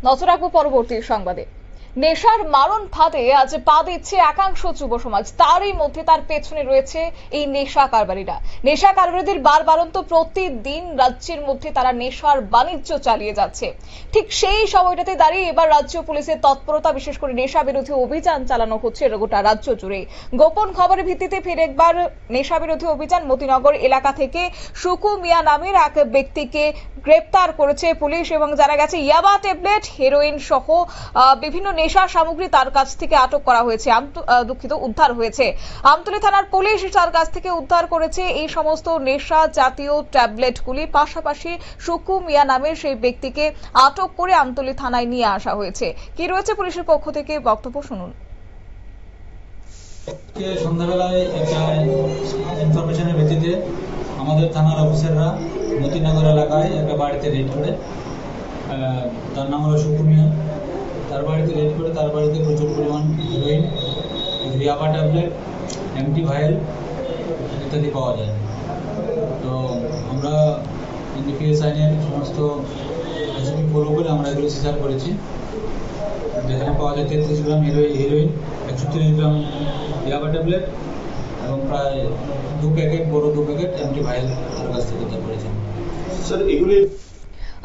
নজর রাখবো পরবর্তী সংবাদে। নেশার মারণ ফাঁদে আজ পা দিচ্ছে একাংশ যুব সমাজ, তারই মধ্যে তার পেছনে রয়েছে এই নেশা কারবারিরা। নেশা কারবারিদের বারবারন্ত প্রতিদিন রাজ্যের মধ্যে তারা নেশার বাণিজ্য চালিয়ে যাচ্ছে। ঠিক সেই সময়টাতে দাঁড়িয়ে এবার রাজ্য পুলিশের তৎপরতা, বিশেষ করে নেশা বিরোধী অভিযান চালানো হচ্ছে গোটা রাজ্য জুড়ে। গোপন খবরের ভিত্তিতে ফের একবার নেশা বিরোধী অভিযান মতিনগর এলাকা থেকে সুকু মিয়া নামের এক ব্যক্তিকে গ্রেপ্তার করেছে পুলিশ, এবং জানা গেছে ইয়াবা ট্যাবলেট, হেরোইন সহ বিভিন্ন নেশা সামগ্রী তার কাছ থেকে আটক করা হয়েছে, উদ্ধার হয়েছে। আমতলী থানার পুলিশ তার কাছ থেকে উদ্ধার করেছে এই সমস্ত নেশা জাতীয় ট্যাবলেটগুলি। পাশাপাশি সুকু মিয়া নামের সেই ব্যক্তিকে আটক করে আমতলী থানায় নিয়ে আসা হয়েছে। কি রয়েছে পুলিশের পক্ষ থেকে, বক্তব্য শুনুন। সন্ধ্যাবেলায় একটা ইনফরমেশনের ভিত্তিতে আমাদের থানার অফিসাররা মতিনগর এলাকায় একটা বাড়িতে রেড করে, তার নাম হলো সুকু মিয়া, তার বাড়িতে রেড করে তার বাড়িতে প্রচুর পরিমাণ হেরোইন, ইয়াবা ট্যাবলেট, এমটি ভাইল ইত্যাদি পাওয়া যায়। তো আমরা এনডিপিএস আইনের সমস্ত রেসিপি ফলো করে আমরা এগুলো সিজার করেছি, যেখানে পাওয়া যায় 33 গ্রাম হেরোইন, 130 গ্রাম ইয়াবা ট্যাবলেট এবং প্রায় 2 প্যাকেট, বড় 2 প্যাকেট এমটি ভাইল তার কাছ থেকে উদ্ধার করেছি। স্যার, এগুলি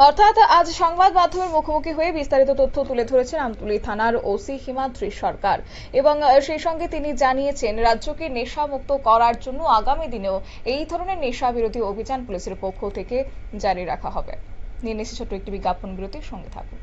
অর্থাৎ আজ সংবাদ মাধ্যমের মুখোমুখি হয়ে বিস্তারিত তথ্য তুলে ধরেছেন আমতলী থানার ওসি হিমাদ্রি সরকার, এবং সেই সঙ্গে তিনি জানিয়েছেন রাজ্যকে নেশামুক্ত করার জন্য আগামী দিনেও এই ধরনের নেশা বিরোধী অভিযান পুলিশের পক্ষ থেকে জারি রাখা হবে। নিয়ে নিচ্ছে ছোট্ট একটি বিজ্ঞাপন বিরতির সঙ্গে থাকুন।